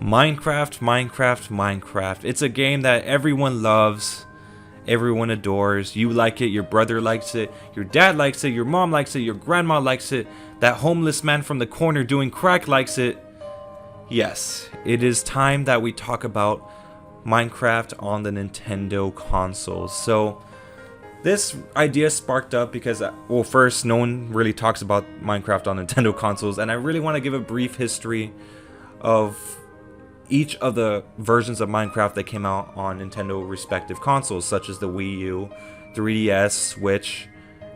Minecraft. It's a game that everyone loves, everyone adores. You like it, your brother likes it, your dad likes it, your mom likes it, your grandma likes it, that homeless man from the corner doing crack likes it. Yes, it is time that we talk about Minecraft on the Nintendo consoles. So this idea sparked up because, well, first, no one really talks about Minecraft on Nintendo consoles, and I really want to give a brief history of each of the versions of Minecraft that came out on Nintendo respective consoles, such as the Wii U, 3DS, Switch,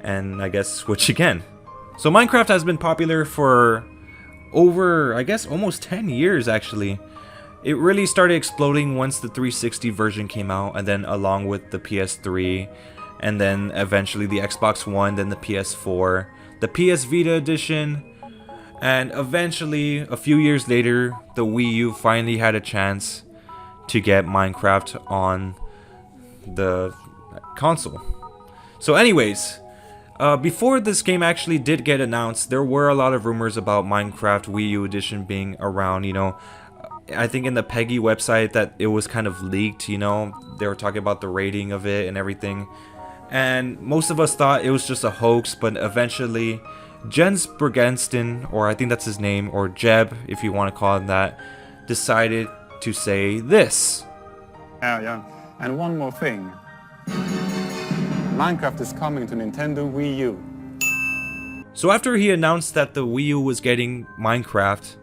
and I guess Switch again. So Minecraft has been popular for over, I guess, almost 10 years actually. It really started exploding once the 360 version came out, and then along with the PS3, and then eventually the Xbox One, then the PS4, the PS Vita edition, and eventually, a few years later, the Wii U finally had a chance to get Minecraft on the console. So anyways, before this game actually did get announced, there were a lot of rumors about Minecraft Wii U edition being around, you know. I think in the Peggy website that it was kind of leaked, you know. They were talking about the rating of it and everything. And most of us thought it was just a hoax, but eventually Jens Bergensten, or I think that's his name, or Jeb if you want to call him that, decided to say this. Yeah. And one more thing. Minecraft is coming to Nintendo Wii U. So after he announced that the Wii U was getting Minecraft,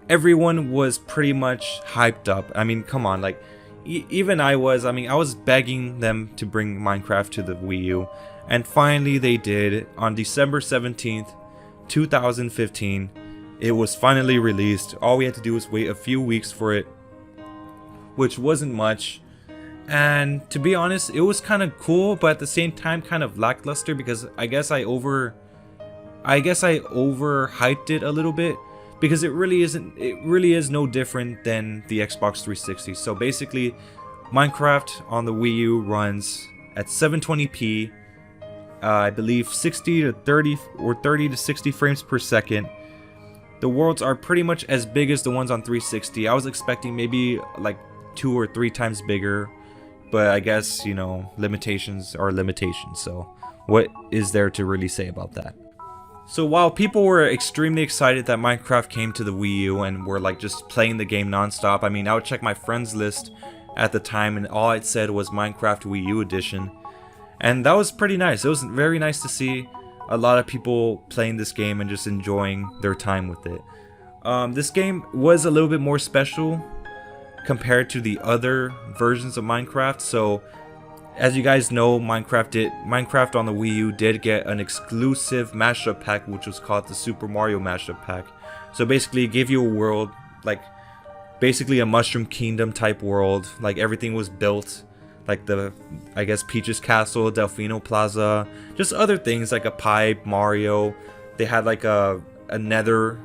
everyone was pretty much hyped up. I mean, come on, like, even I was begging them to bring Minecraft to the Wii U. And finally they did. On December 17th, 2015, it was finally released. All we had to do was wait a few weeks for it, which wasn't much. And to be honest, it was kind of cool, but at the same time kind of lackluster, because I guess I overhyped it a little bit, because it really is no different than the Xbox 360. So basically, Minecraft on the Wii U runs at 720p, I believe 60 to 30 or 30 to 60 frames per second. The worlds are pretty much as big as the ones on 360. I was expecting maybe like 2 or 3 times bigger, but I guess, you know, limitations are limitations. So what is there to really say about that? So while people were extremely excited that Minecraft came to the Wii U and were like just playing the game nonstop, I mean, I would check my friends list at the time and all it said was Minecraft Wii U edition. And that was pretty nice. It was very nice to see a lot of people playing this game and just enjoying their time with it. This game was a little bit more special compared to the other versions of Minecraft. So, as you guys know, Minecraft on the Wii U did get an exclusive mashup pack, which was called the Super Mario Mashup Pack. So basically, it gave you a world, like basically a Mushroom Kingdom type world. Like everything was built. Like I guess Peach's Castle, Delfino Plaza, just other things like a pipe, Mario. They had like a nether,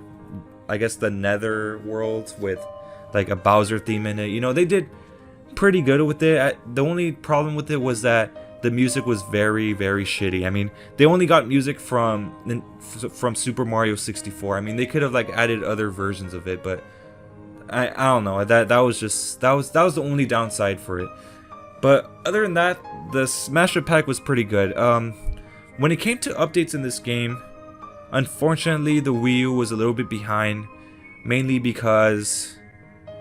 I guess the nether world with like a Bowser theme in it. You know, they did pretty good with it. The only problem with it was that the music was very, very shitty. I mean, they only got music from Super Mario 64. I mean, they could have like added other versions of it, but I don't know. That was the only downside for it. But other than that, the Mashup Pack was pretty good. When it came to updates in this game, unfortunately the Wii U was a little bit behind, mainly because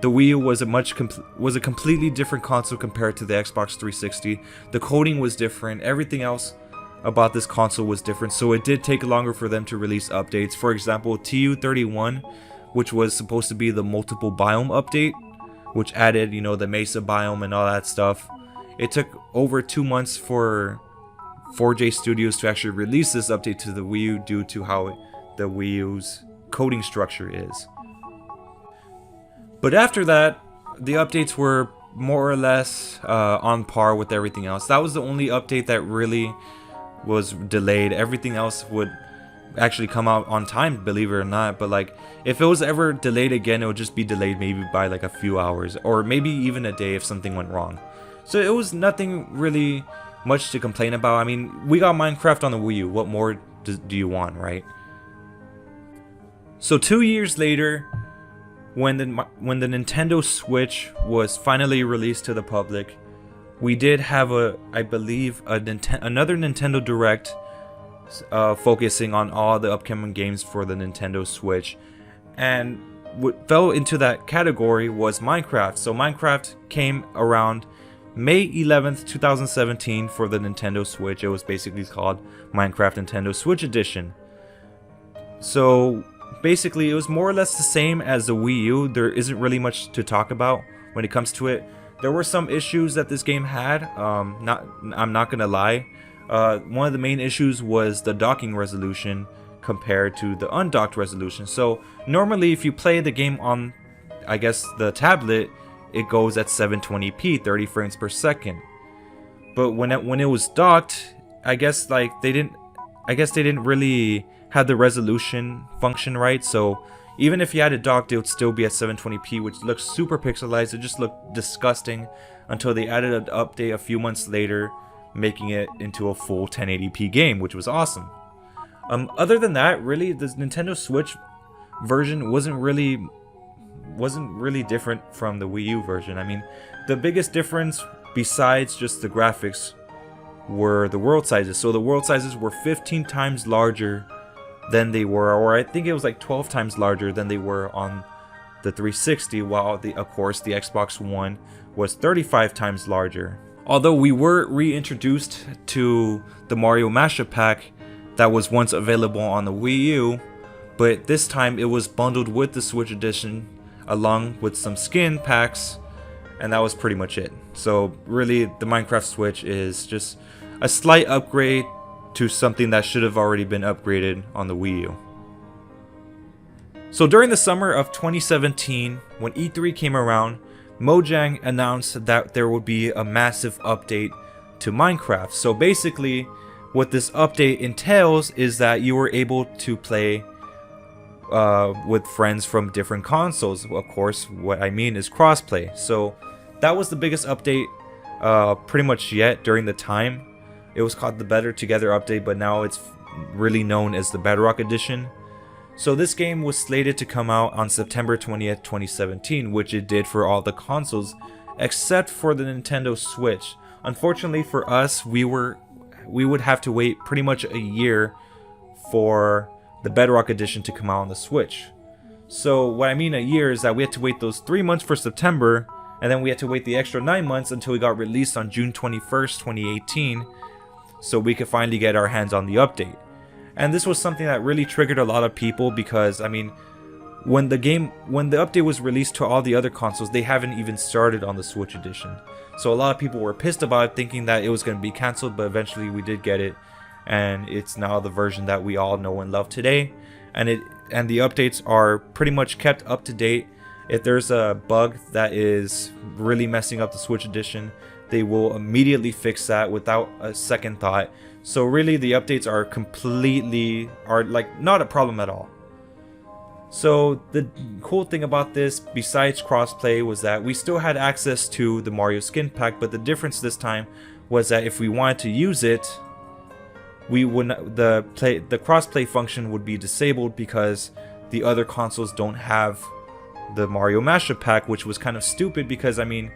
the Wii U was a completely different console compared to the Xbox 360. The coding was different, everything else about this console was different, so it did take longer for them to release updates. For example, TU31, which was supposed to be the multiple biome update, which added, you know, the Mesa biome and all that stuff. It took over 2 months for 4J Studios to actually release this update to the Wii U due to how the Wii U's coding structure is. But after that, the updates were more or less on par with everything else. That was the only update that really was delayed. Everything else would actually come out on time, believe it or not. But like, if it was ever delayed again, it would just be delayed maybe by like a few hours, or maybe even a day if something went wrong. So it was nothing really much to complain about. I mean, we got Minecraft on the Wii U. What more do you want, right? So 2 years later, when the Nintendo Switch was finally released to the public, we did have I believe another Nintendo Direct focusing on all the upcoming games for the Nintendo Switch, and what fell into that category was Minecraft. So Minecraft came around May 11th, 2017 for the Nintendo Switch. It was basically called Minecraft Nintendo Switch Edition. So basically it was more or less the same as the Wii U. There isn't really much to talk about when it comes to it. There were some issues that this game had. I'm not gonna lie. One of the main issues was the docking resolution compared to the undocked resolution. So normally if you play the game on, I guess, the tablet, it goes at 720p, 30 frames per second. But when it was docked, I guess they didn't really have the resolution function right. So even if you had it docked, it would still be at 720p, which looks super pixelized. It just looked disgusting until they added an update a few months later, making it into a full 1080p game, which was awesome. Other than that, really, the Nintendo Switch version wasn't really different from the Wii U version. I mean, the biggest difference besides just the graphics were the world sizes. So the world sizes were 15 times larger than they were, or I think it was like 12 times larger than they were on the 360, while of course the Xbox One was 35 times larger. Although we were reintroduced to the Mario Mashup Pack that was once available on the Wii U, but this time it was bundled with the Switch Edition along with some skin packs, and that was pretty much it. So really, the Minecraft Switch is just a slight upgrade to something that should have already been upgraded on the Wii U. So during the summer of 2017, when E3 came around, Mojang announced that there would be a massive update to Minecraft. So basically, what this update entails is that you were able to play with friends from different consoles. Of course, what I mean is crossplay. So that was the biggest update pretty much yet during the time. It was called the Better Together update, but now it's really known as the Bedrock Edition. So this game was slated to come out on September 20th, 2017, which it did for all the consoles except for the Nintendo Switch. Unfortunately for us, we would have to wait pretty much a year for the Bedrock Edition to come out on the Switch. So what I mean a year is that we had to wait those 3 months for September, and then we had to wait the extra 9 months until it got released on June 21st, 2018, so we could finally get our hands on the update. And this was something that really triggered a lot of people because, I mean, when the update was released to all the other consoles, they haven't even started on the Switch Edition. So a lot of people were pissed about it, thinking that it was going to be cancelled, but eventually we did get it, and it's now the version that we all know and love today. And the updates are pretty much kept up to date. If there's a bug that is really messing up the Switch Edition, they will immediately fix that without a second thought. So really, the updates are like not a problem at all. So the cool thing about this, besides crossplay, was that we still had access to the Mario skin pack, but the difference this time was that if we wanted to use it, we would not, the crossplay function would be disabled because the other consoles don't have the Mario Mashup Pack, which was kind of stupid because, I mean,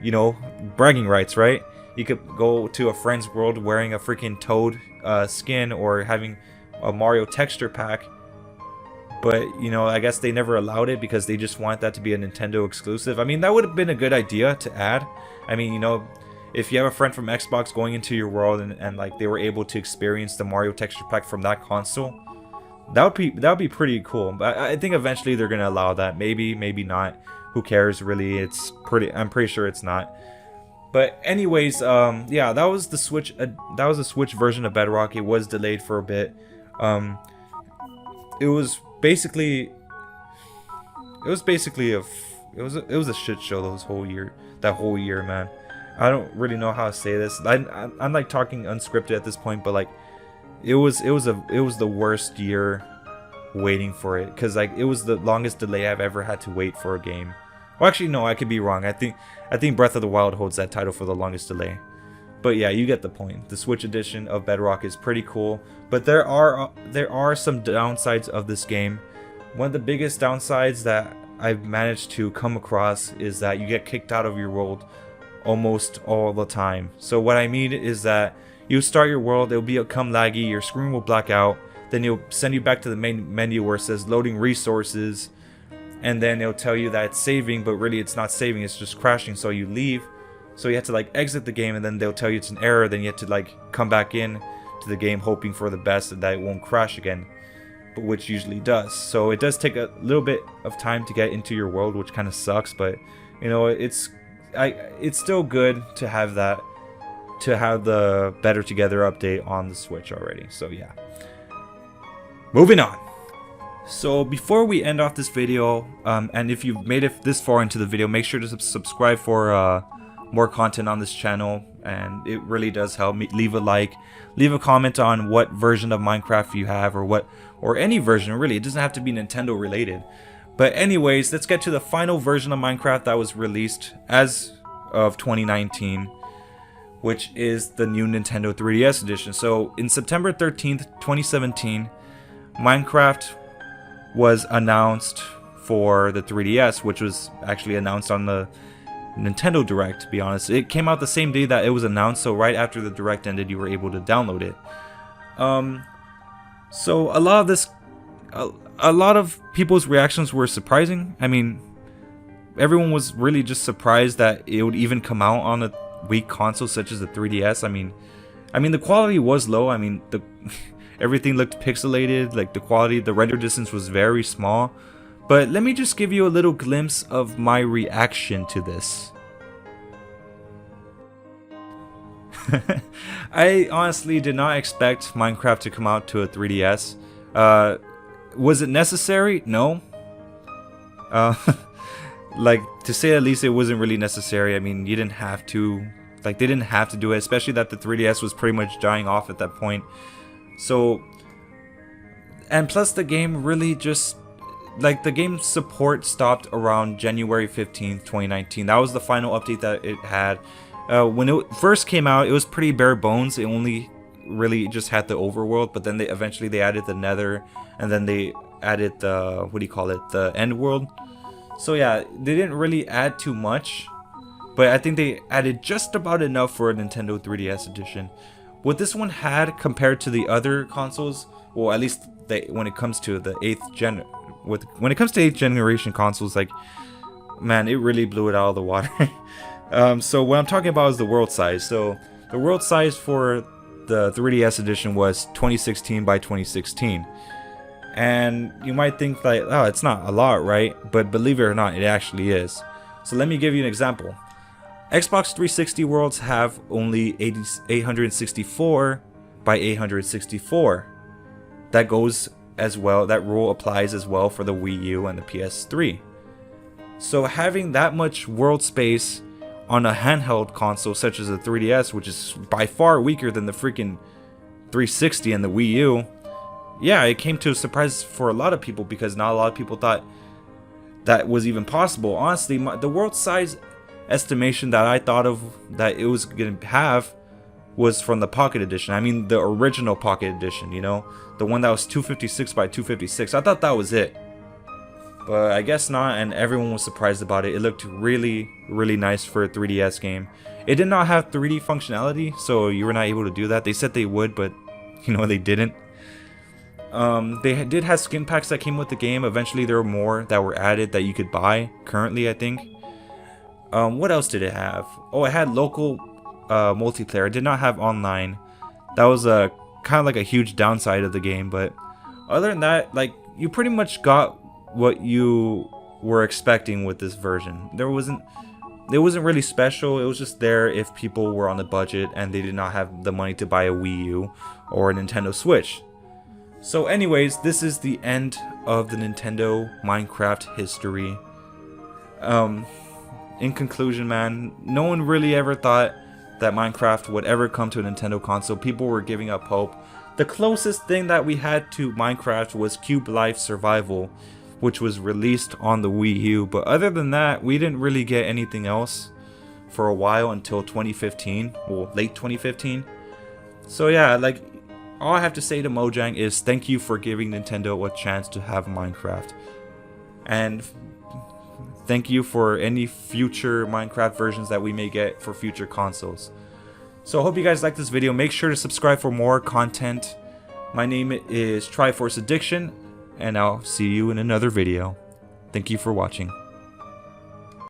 you know, bragging rights, right? You could go to a friend's world wearing a freaking Toad skin or having a Mario texture pack, but, you know, I guess they never allowed it because they just want that to be a Nintendo exclusive. I mean, that would have been a good idea to add. I mean, you know, if you have a friend from Xbox going into your world and like they were able to experience the Mario texture pack from that console, that would be pretty cool. But I think eventually they're gonna allow that. Maybe not. Who cares, really? I'm pretty sure it's not. But anyways, yeah, that was the Switch. That was a Switch version of Bedrock. It was delayed for a bit. It was basically a shit show that whole year, man. I don't really know how to say this. I'm like talking unscripted at this point, but like it was the worst year waiting for it, because like it was the longest delay I've ever had to wait for a game. Well, actually no, I could be wrong. I think Breath of the Wild holds that title for the longest delay. But yeah, you get the point. The Switch edition of Bedrock is pretty cool, but there are some downsides of this game. One of the biggest downsides that I've managed to come across is that you get kicked out of your world almost all the time. So what I mean is that you start your world, it'll become laggy, your screen will black out, then it'll send you back to the main menu where it says loading resources, and then it'll tell you that it's saving, but really it's not saving, it's just crashing, so you leave. So you have to like exit the game, and then they'll tell you it's an error, then you have to like come back in to the game hoping for the best and that it won't crash again, but which usually does. So it does take a little bit of time to get into your world, which kind of sucks, but you know, it's still good to have that, to have the Better Together update on the Switch already. So yeah, moving on. So before we end off this video, and if you've made it this far into the video, make sure to subscribe for more content on this channel, and it really does help me. Leave a like, leave a comment on what version of Minecraft you have, or any version really. It doesn't have to be Nintendo related. But anyways, let's get to the final version of Minecraft that was released as of 2019, which is the new Nintendo 3DS edition. So in September 13th, 2017, Minecraft was announced for the 3DS, which was actually announced on the Nintendo Direct, to be honest. It came out the same day that it was announced, so right after the Direct ended, you were able to download it. So a lot of people's reactions were surprising. I mean, everyone was really just surprised that it would even come out on a weak console such as the 3DS. I mean the quality was low. I mean, everything looked pixelated, like the render distance was very small. But let me just give you a little glimpse of my reaction to this. I honestly did not expect Minecraft to come out to a 3DS. Was it necessary? No. Like, to say at least, it wasn't really necessary. I mean, you didn't have to, like, they didn't have to do it, especially that the 3DS was pretty much dying off at that point. So, and plus the game really just, like, the game's support stopped around January 15th, 2019. That was the final update that it had. When it first came out, it was pretty bare bones. It only really just had the overworld, but then they eventually added the nether, and then they added the, what do you call it, the end world. So yeah, they didn't really add too much, but I think they added just about enough for a Nintendo 3DS edition. What this one had compared to the other consoles, well, at least when it comes to the 8th generation consoles, like, man, it really blew it out of the water. So what I'm talking about is the world size. So the world size for the 3DS edition was 2016 by 2016. And you might think like, oh, it's not a lot, right? But believe it or not, it actually is. So let me give you an example. Xbox 360 worlds have only 864 by 864. That goes as well, that rule applies as well for the Wii U and the PS3. So having that much world space on a handheld console such as the 3DS, which is by far weaker than the freaking 360 and the Wii U, yeah, it came to a surprise for a lot of people, because not a lot of people thought that was even possible. Honestly, the world size estimation that I thought of that it was going to have was from the Pocket Edition. I mean, the original Pocket Edition, you know, the one that was 256 by 256. I thought that was it, but I guess not, and everyone was surprised about it. It looked really, really nice for a 3DS game. It did not have 3D functionality, so you were not able to do that. They said they would, but you know, they didn't. They did have skin packs that came with the game. Eventually there were more that were added that you could buy currently, I think. What else did it have? Oh, it had local multiplayer. It did not have online. That was kind of like a huge downside of the game, but other than that, like, you pretty much got what you were expecting with this version. It wasn't really special. It was just there if people were on a budget and they did not have the money to buy a Wii U or a Nintendo Switch. So anyways, this is the end of the Nintendo Minecraft history. In conclusion, man, no one really ever thought that Minecraft would ever come to a Nintendo console. People were giving up hope. The closest thing that we had to Minecraft was Cube Life Survival, which was released on the Wii U. But other than that, we didn't really get anything else for a while until 2015, well, late 2015. So yeah, like, all I have to say to Mojang is thank you for giving Nintendo a chance to have Minecraft. And thank you for any future Minecraft versions that we may get for future consoles. So I hope you guys like this video. Make sure to subscribe for more content. My name is Triforce Addiction, and I'll see you in another video. Thank you for watching.